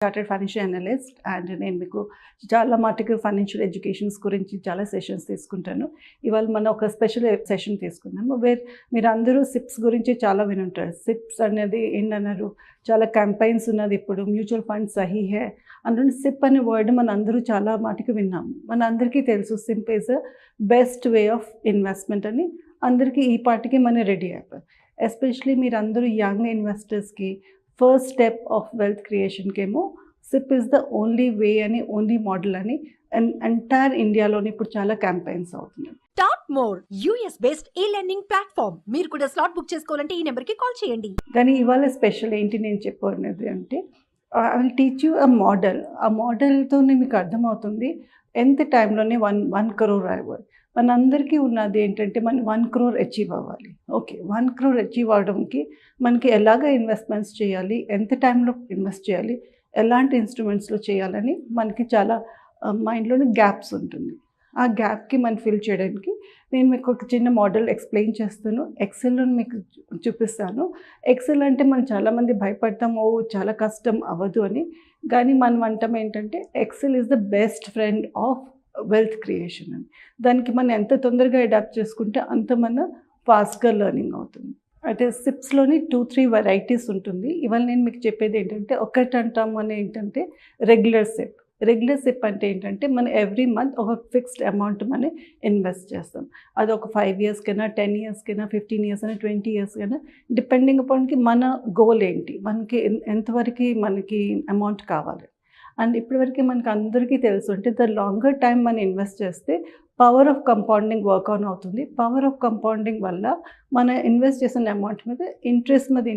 Chartered financial analyst and నేను మీకు చాలా మటుకు ఫైనాన్షియల్ ఎడ్యుకేషన్స్ గురించి చాలా సెషన్స్ తీసుకుంటాను. ఇవాళ మనం ఒక స్పెషల్ సెషన్ తీసుకున్నాము వేర్ మీరు అందరూ సిప్స్ గురించి చాలా వినుంటారు. సిప్స్ అనేది ఏంటన్నారు, చాలా క్యాంపెయిన్స్ ఉన్నది. ఇప్పుడు మ్యూచువల్ ఫండ్ సహీ హే అందులో సిప్ అనే వర్డ్ మన అందరూ చాలా మటుకు విన్నాము. మన అందరికీ తెలుసు SIP is a best way of investment అని అందరికీ ఈ పార్టీకి మనం రెడీ అయిపోయారు. ఎస్పెషలీ మీరు అందరూ యంగ్ ఇన్వెస్టర్స్కి ఫస్ట్ స్టెప్ ఆఫ్ వెల్త్ క్రియేషన్కేమో SIP is the only way అని, ఓన్లీ మోడల్ అని ఎంటైర్ ఇండియాలోని ఇప్పుడు చాలా క్యాంపెయిన్స్ అవుతున్నాయి. స్టార్ట్ మోర్ యూఎస్ బేస్డ్ ఈ లెర్నింగ్ ప్లాట్ఫామ్. మీరు కూడా స్లాట్ బుక్ చేసుకోవాలంటే ఈ నెంబర్కి కాల్ చేయండి. కానీ ఇవాళ స్పెషల్ ఏంటి నేను చెప్పనేది అంటే I will teach you a model. ఆ మోడల్తోనే మీకు అర్థమవుతుంది ఎంత టైంలోనే 1 crore అవ్వాలి. మనందరికీ ఉన్నది ఏంటంటే మనం 1 crore అచీవ్ అవ్వాలి. ఓకే, 1 crore అచీవ్ అవ్వడానికి మనకి ఎలాగ ఇన్వెస్ట్మెంట్స్ చేయాలి, ఎంత టైంలో ఇన్వెస్ట్ చేయాలి, ఎలాంటి ఇన్స్ట్రుమెంట్స్లో చేయాలని మనకి చాలా మైండ్లోని గ్యాప్స్ ఉంటుంది. ఆ గ్యాప్కి మనం ఫిల్ చేయడానికి నేను మీకు ఒక చిన్న మోడల్ ఎక్స్ప్లెయిన్ చేస్తాను. ఎక్సెల్లో మీకు చూపిస్తాను. ఎక్సెల్ అంటే మనం చాలామంది భయపడతాం, ఓ చాలా కష్టం అవ్వదు అని. కానీ మనం అంటాం ఏంటంటే Excel is the best friend of wealth creation అని. దానికి మనం ఎంత తొందరగా అడాప్ట్ చేసుకుంటే అంత మన ఫాస్ట్గా లెర్నింగ్ అవుతుంది. అయితే సిప్స్లోని 2-3 వెరైటీస్ ఉంటుంది. ఇవాళ నేను మీకు చెప్పేది ఏంటంటే ఒకటి అంటాము అని ఏంటంటే రెగ్యులర్ సిప్. రెగ్యులర్ సిప్ అంటే ఏంటంటే మనం ఎవ్రీ మంత్ ఒక ఫిక్స్డ్ అమౌంట్ మనం ఇన్వెస్ట్ చేస్తాం. అది ఒక 5 years కైనా, 10 years కైనా, 15 years అయినా, 20 years కైనా, డిపెండింగ్ అపాన్కి మన గోల్ ఏంటి, మనకి ఎంతవరకు మనకి అమౌంట్ కావాలి. అండ్ ఇప్పటివరకు మనకు అందరికీ తెలుసు అంటే ద లాంగర్ టైం మనం ఇన్వెస్ట్ చేస్తే power of compounding work on అవుతుంది. పవర్ ఆఫ్ కంపౌండింగ్ వల్ల మనం ఇన్వెస్ట్ చేసిన అమౌంట్ మీద ఇంట్రెస్ట్ మీద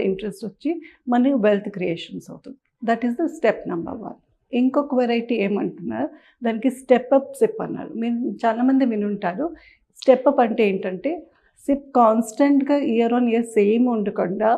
ఇంట్రెస్ట్ వచ్చి మన వెల్త్ క్రియేషన్స్ అవుతుంది. That is the step number 1. ఇంకొక వెరైటీ ఏమంటున్నారు, దానికి స్టెప్ అప్ సిప్ అన్నారు. మీరు చాలామంది వినుంటారు. స్టెప్ అప్ అంటే ఏంటంటే సిప్ కాన్స్టెంట్గా ఇయర్ ఆన్ ఇయర్ సేమ్ ఉండకుండా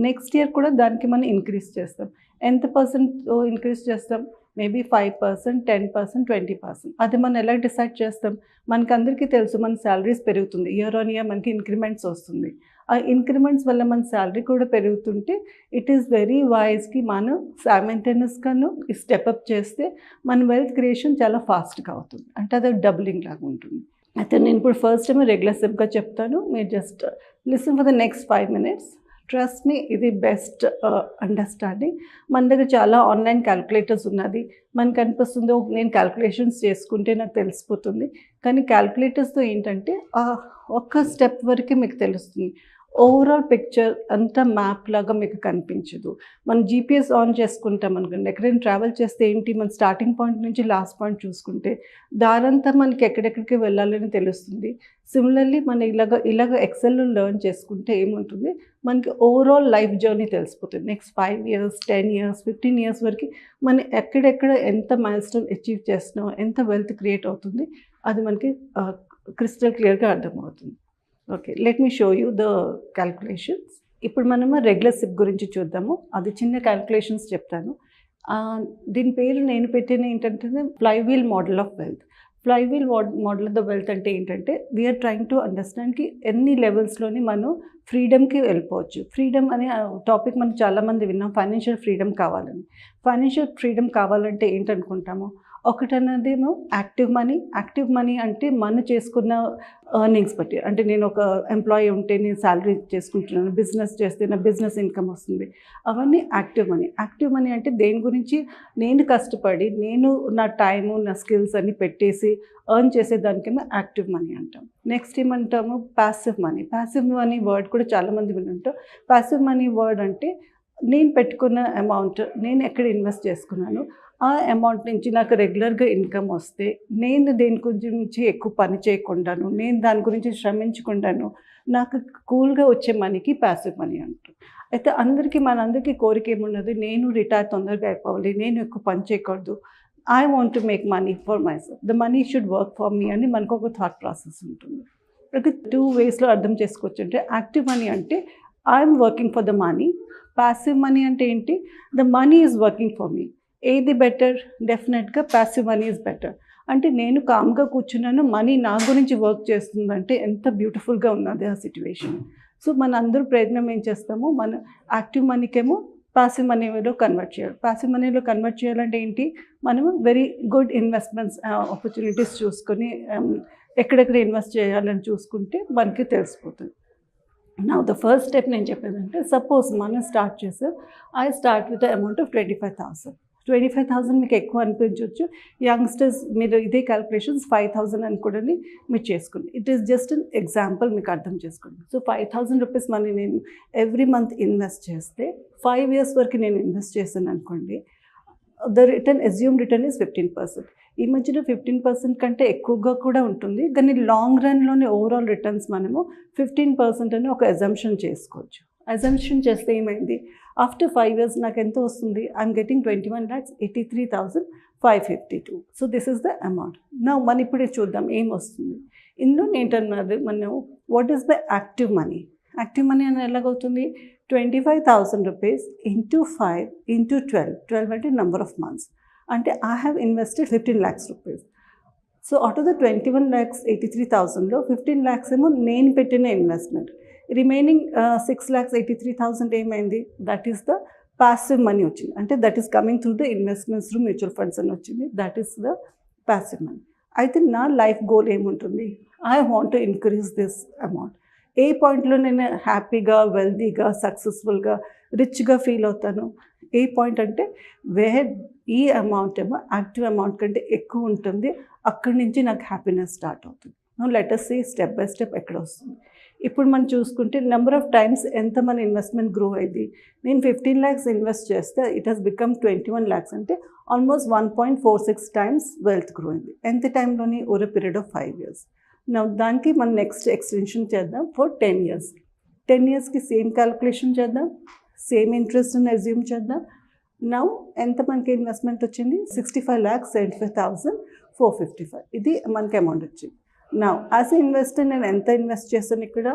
నెక్స్ట్ ఇయర్ కూడా దానికి మనం ఇంక్రీజ్ చేస్తాం. ఎంత పర్సెంట్ ఇంక్రీజ్ చేస్తాం? మేబీ 5%, 10%, 20%. అది మనం ఎలా డిసైడ్ చేస్తాం? మనకి అందరికీ తెలుసు మన శాలరీస్ పెరుగుతుంది, ఇయర్ ఆన్ ఇయర్ మనకి ఇంక్రిమెంట్స్ వస్తుంది. ఆ ఇంక్రిమెంట్స్ వల్ల మన శాలరీ కూడా పెరుగుతుంటే ఇట్ ఈస్ వెరీ వైజ్కి మనం సైమల్టేనియస్గాను స్టెప్అప్ చేస్తే మన వెల్త్ క్రియేషన్ చాలా ఫాస్ట్గా అవుతుంది. అంటే అది డబులింగ్ లాగా ఉంటుంది. అయితే నేను ఇప్పుడు ఫస్ట్ టైం రెగ్యులర్ సిప్గా చెప్తాను. మీరు just listen for the next 5 minutes. Trust me, ఇది బెస్ట్ అండర్స్టాండింగ్. మన దగ్గర చాలా ఆన్లైన్ క్యాల్కులేటర్స్ ఉన్నది. మనకు అనిపిస్తుంది నేను క్యాల్కులేషన్స్ చేసుకుంటే నాకు తెలిసిపోతుంది. కానీ క్యాల్కులేటర్స్తో ఏంటంటే ఒక్క స్టెప్ వరకే మీకు తెలుస్తుంది. ఓవరాల్ పిక్చర్ అంతా మ్యాప్ లాగా మీకు కనిపించదు. మనం జీపీఎస్ ఆన్ చేసుకుంటాం అనుకోండి, ఎక్కడైనా ట్రావెల్ చేస్తే ఏంటి మన స్టార్టింగ్ పాయింట్ నుంచి లాస్ట్ పాయింట్ చూసుకుంటే దారంతా మనకి ఎక్కడెక్కడికి వెళ్ళాలని తెలుస్తుంది. సిమిలర్లీ మనం ఇలాగ ఎక్సెల్లో లెర్న్ చేసుకుంటే ఏముంటుంది, మనకి ఓవరాల్ లైఫ్ జర్నీ తెలిసిపోతుంది. నెక్స్ట్ 5 years, 10 years, 15 years వరకు మనం ఎక్కడెక్కడ ఎంత మైల్స్టోన్ అచీవ్ చేస్తున్నాం, ఎంత వెల్త్ క్రియేట్ అవుతుంది, అది మనకి క్రిస్టల్ క్లియర్గా అర్థమవుతుంది. Okay, let me show you the calculations. ఇప్పుడు మనము రెగ్యులర్ సిప్ గురించి చూద్దాము. అది చిన్న క్యాల్కులేషన్స్ చెప్తాను. దీని పేరు నేను పెట్టిన ఏంటంటే flywheel model of wealth. Flywheel model of the wealth అంటే ఏంటంటే వీఆర్ ట్రైంగ్ టు అండర్స్టాండ్కి ఎన్ని లెవెల్స్లోని మనం ఫ్రీడమ్కి వెళ్ళిపోవచ్చు. ఫ్రీడమ్ అనే టాపిక్ మనం చాలామంది విన్నాం, ఫైనాన్షియల్ ఫ్రీడమ్ కావాలని. ఫైనాన్షియల్ ఫ్రీడమ్ కావాలంటే ఏంటనుకుంటాము, ఒకటన్నదేమో యాక్టివ్ మనీ అంటే మనం చేసుకున్న ఎర్నింగ్స్ బట్టి. అంటే నేను ఒక ఎంప్లాయీ ఉంటే నేను శాలరీ చేసుకుంటున్నాను, బిజినెస్ చేస్తే నా బిజినెస్ ఇన్కమ్ వస్తుంది, అవన్నీ యాక్టివ్ మనీ అంటే దేని గురించి నేను కష్టపడి నేను నా టైము నా స్కిల్స్ అన్ని పెట్టేసి ఎర్న్ చేసేదానికేమో యాక్టివ్ మనీ అంటాం. నెక్స్ట్ ఏమంటాము, ప్యాసివ్ మనీ వర్డ్ కూడా చాలామంది వినుంటాం. ప్యాసివ్ మనీ వర్డ్ అంటే నేను పెట్టుకున్న అమౌంట్ నేను ఎక్కడ ఇన్వెస్ట్ చేసుకున్నాను, ఆ అమౌంట్ నుంచి నాకు రెగ్యులర్గా ఇన్కమ్ వస్తే నేను దేని గురించి ఎక్కువ పని చేయకుండాను, నేను దాని గురించి శ్రమించకుండాను నాకు కూల్గా వచ్చే మనీకి ప్యాసివ్ మనీ అంటారు. అయితే మనందరికీ కోరిక ఏమున్నది, నేను రిటైర్ తొందరగా అయిపోవాలి, నేను ఎక్కువ పని చేయకూడదు, I want to make money for my self, the money should work for me అని మనకు ఒక థాట్ ప్రాసెస్ ఉంటుంది. అయితే 2 waysలో అర్థం చేసుకోవచ్చు. అంటే యాక్టివ్ మనీ అంటే I'm working for the money, passive money అంటే ఏంటి, the money is working for me. ఏది బెటర్? డెఫినెట్గా ప్యాసివ్ మనీ ఈజ్ బెటర్. అంటే నేను కామ్గా కూర్చున్నాను, మనీ నా గురించి వర్క్ చేస్తుందంటే ఎంత బ్యూటిఫుల్గా ఉన్నది ఆ సిచ్యువేషన్. సో మన అందరూ ప్రయత్నం ఏం చేస్తాము, మన యాక్టివ్ మనీకేమో పాసివ్ మనీలో కన్వర్ట్ చేయాలి. పాసివ్ మనీలో కన్వర్ట్ చేయాలంటే ఏంటి, మనము వెరీ గుడ్ ఇన్వెస్ట్మెంట్స్ ఆపర్చునిటీస్ చూసుకొని ఎక్కడెక్కడ ఇన్వెస్ట్ చేయాలని చూసుకుంటే మనకి తెలిసిపోతుంది. నా ద ఫస్ట్ స్టెప్ నేను చెప్పేదంటే, సపోజ్ మనం స్టార్ట్ చేసాం, I start with amount of 25,000. 25,000 మీకు ఎక్కువ అనిపించవచ్చు. యంగ్స్టర్స్ మీరు ఇదే క్యాలిక్యులేషన్స్ 5,000 అని కూడా మీరు చేసుకోండి. It is just an example, మీకు అర్థం చేసుకోండి. సో 5,000 రూపీస్ మనీ నేను ఎవ్రీ మంత్ ఇన్వెస్ట్ చేస్తే 5 years వరకు నేను ఇన్వెస్ట్ చేశాను అనుకోండి, the return assume return is 15%. ఈ మధ్యన 15% కంటే ఎక్కువగా కూడా ఉంటుంది, కానీ లాంగ్ రన్లోనే ఓవరాల్ రిటర్న్స్ మనము 15% అని ఒక అజంప్షన్ చేసుకోవచ్చు. అజంప్షన్ చేస్తే ఏమైంది, ఆఫ్టర్ 5 years నాకు ఎంత వస్తుంది, I'm getting 21,83,552. So this is the amount. నా మనం ఇప్పుడే చూద్దాం ఏం వస్తుంది ఇందులో. ఏంటన్నది మనం what is the active money. Active money అని ఎలాగవుతుంది, 25,000 రూపీస్ ఇంటూ 5 ఇంటూ 12 అంటే నెంబర్ ఆఫ్ మంత్స్, అంటే I have invested 15 lakhs rupees. So out of the 21,83,000లో 15 lakhs ఏమో నేను పెట్టిన ఇన్వెస్ట్మెంట్, రిమైనింగ్ 6,83,000 ఏమైంది, that is the passive money వచ్చింది. అంటే that is coming through the investments through mutual funds అని వచ్చింది, that is the passive money. అయితే నా లైఫ్ గోల్ ఏముంటుంది, I want to increase this amount. ఏ పాయింట్లో నేను హ్యాపీగా, వెల్దీగా, సక్సెస్ఫుల్గా, రిచ్గా ఫీల్ అవుతాను, ఏ పాయింట్ అంటే వేర్ ఈ అమౌంట్ ఏమో యాక్టివ్ అమౌంట్ కంటే ఎక్కువ ఉంటుంది, అక్కడి నుంచి నాకు హ్యాపీనెస్ స్టార్ట్ అవుతుంది. Let us see step by step ఎక్కడ వస్తుంది. ఇప్పుడు మనం చూసుకుంటే నెంబర్ ఆఫ్ టైమ్స్ ఎంత మన ఇన్వెస్ట్మెంట్ గ్రో అయింది. నేను 15 lakhs ఇన్వెస్ట్ చేస్తే ఇట్ హెస్ బికమ్ 21 lakhs, అంటే ఆల్మోస్ట్ 1.46 times వెల్త్ గ్రో అయింది. ఎంత టైంలోని, ఓవర్ పీరియడ్ ఆఫ్ 5 years. దానికి మనం నెక్స్ట్ ఎక్స్టెన్షన్ చేద్దాం ఫర్ 10 years. 10 yearsకి సేమ్ క్యాలిక్యులేషన్ చేద్దాం, సేమ్ ఇంట్రెస్ట్ని అజ్యూమ్ చేద్దాం. నౌ ఎంత మనకి ఇన్వెస్ట్మెంట్ వచ్చింది, 65,75,455. ఇది మనకి అమౌంట్ వచ్చింది. నౌ యాజ్ ఎ ఇన్వెస్టర్ నేను ఎంత ఇన్వెస్ట్ చేస్తాను ఇక్కడ,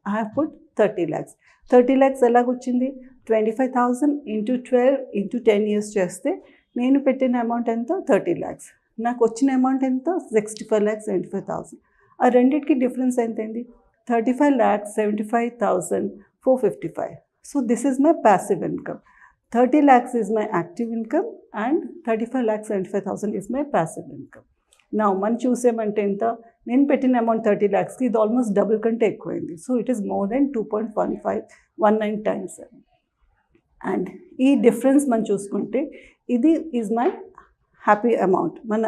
I have put 30 lakhs. 30 lakhs ఎలాగొచ్చింది, 25,000 into 12 into 10 years చేస్తే నేను పెట్టిన అమౌంట్ ఎంత, 30 lakhs. నాకు వచ్చిన అమౌంట్ ఎంత, 65,75,000. ఆ రెండింటికి డిఫరెన్స్ ఎంతైంది, 35,75,455. So this is my passive income. 30 lakhs is my active income and 35,75,000 is my passive income. నా మనం చూసేమంటే ఎంత, నేను పెట్టిన అమౌంట్ 30 lakhsకి ఇది ఆల్మోస్ట్ డబుల్ కంటే ఎక్కువైంది. So it is more than 2.1519 times. And ఈ డిఫరెన్స్ మనం చూసుకుంటే ఇది ఈజ్ మై హ్యాపీ అమౌంట్. మన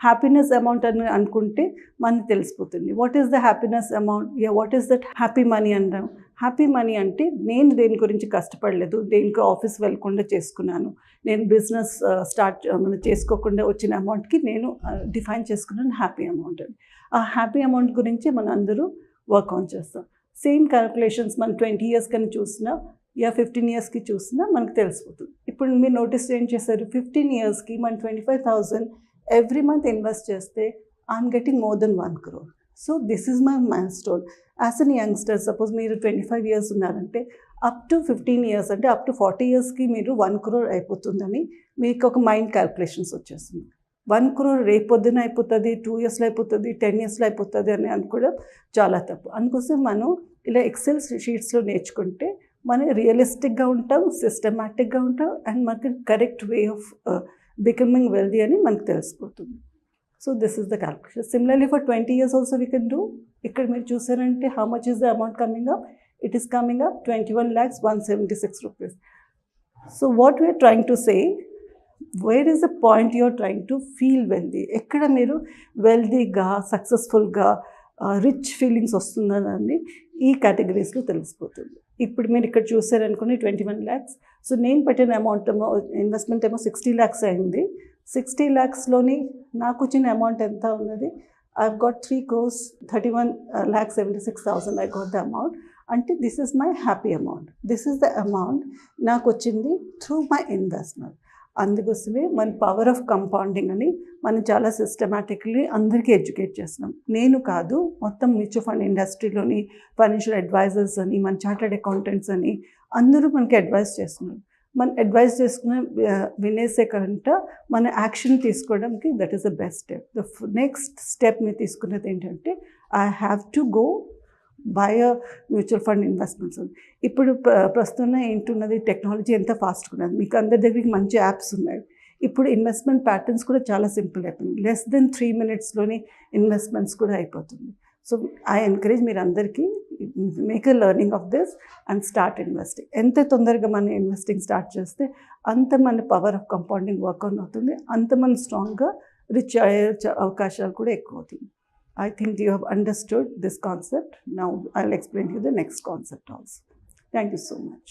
హ్యాపీనెస్ అమౌంట్ అని అనుకుంటే మనకు తెలిసిపోతుంది what is the happiness amount, what is that happy money అంటాం. హ్యాపీ మనీ అంటే నేను దేని గురించి కష్టపడలేదు, దేనికి ఆఫీస్ వెళ్ళకుండా చేసుకున్నాను, నేను బిజినెస్ స్టార్ట్ చేసుకోకుండా వచ్చిన అమౌంట్కి నేను డిఫైన్ చేసుకున్నాను హ్యాపీ అమౌంట్ అని. ఆ హ్యాపీ అమౌంట్ గురించి మనం అందరూ వర్క్ ఆన్ చేస్తాం. సేమ్ క్యాలిక్యులేషన్స్ మనం 20 years కానీ చూసినా 15 yearsకి చూసినా మనకు తెలిసిపోతుంది. ఇప్పుడు మీరు నోటీస్ ఏం చేశారు, 15 yearsకి మనం 25,000 ఎవ్రీ మంత్ ఇన్వెస్ట్ చేస్తే I'm getting more than 1 crore. So this is my mile stone. As an youngster, suppose మీరు 25 years ఉన్నారంటే అప్ టు 15 years అంటే అప్ టు 40 yearsకి మీరు 1 crore అయిపోతుందని మీకు ఒక మైండ్ క్యాల్కులేషన్స్ వచ్చేస్తుంది. 1 crore రేపొద్దున అయిపోతుంది, 2 yearsలో అయిపోతుంది, 10 yearsలో అయిపోతుంది అని అనుకోవడం చాలా తప్పు. అందుకోసం మనం ఇలా ఎక్సెల్ షీట్స్లో నేర్చుకుంటే మనం రియలిస్టిక్గా ఉంటాం, సిస్టమాటిక్గా ఉంటాం, అండ్ మనకి correct way of becoming wealthy అని మనకు తెలిసిపోతుంది. So this is the calculation. Similarly for 20 years also we can do. ఇక్కడ మీరు చూసారంటే how much is the amount coming up, it is coming up 21,176 rupees. So what we are trying to say, where is the point you are trying to feel wealthy, ఎక్కడ మీరు వెల్దీగా, సక్సెస్ఫుల్గా, rich feelings వస్తుందని ఈ కేటగిరీస్లో తెలిసిపోతుంది. ఇప్పుడు మీరు ఇక్కడ చూసారనుకోండి 21 lakhs. సో నేను పెట్టిన అమౌంట్ ఏమో ఇన్వెస్ట్మెంట్ ఏమో 60 lakhs అయింది. 60 lakhsలోని నాకు వచ్చిన అమౌంట్ ఎంత ఉన్నది, I've got 3,31,76,000 I got the amount. అంటే this is my happy amount. This is the amount నాకు వచ్చింది త్రూ మై ఇన్వెస్ట్మెంట్. అందుకోసమే మన పవర్ ఆఫ్ కంపౌండింగ్ అని మనం చాలా సిస్టమాటిక్లీ అందరికీ ఎడ్యుకేట్ చేస్తున్నాం. నేను కాదు, మొత్తం మ్యూచువల్ ఫండ్ ఇండస్ట్రీలోని ఫైనాన్షియల్ అడ్వైజర్స్ అని, మన చార్టర్డ్ అకౌంటెంట్స్ అని అందరూ మనకి అడ్వైస్ చేస్తున్నారు. మనం అడ్వైస్ చేసుకున్న వినేసే కంట మన యాక్షన్ తీసుకోవడానికి that is the best step. The next step మీరు తీసుకున్నది ఏంటంటే, I have to go by mutual fund investments ఉంది. ఇప్పుడు ప్రస్తుతం ఏంటున్నది, టెక్నాలజీ ఎంత ఫాస్ట్గా ఉన్నది, మీకు అందరి దగ్గరికి మంచి యాప్స్ ఉన్నాయి. ఇప్పుడు ఇన్వెస్ట్మెంట్ ప్యాటర్న్స్ కూడా చాలా సింపుల్ అయిపోయింది. లెస్ దెన్ 3 minutesలోని ఇన్వెస్ట్మెంట్స్ కూడా అయిపోతుంది. సో ఐ ఎంకరేజ్ మీరు అందరికీ make a learning of this and start investing. ఎంత తొందరగా మనం ఇన్వెస్టింగ్ స్టార్ట్ చేస్తే అంత మన power of compounding work on అవుతుంది, అంత మనం స్ట్రాంగ్గా రిచ్ అయ్యే అవకాశాలు కూడా ఎక్కువ అవుతుంది. I think you have understood this concept. Now I'll explain to you the next concept also. Thank you so much.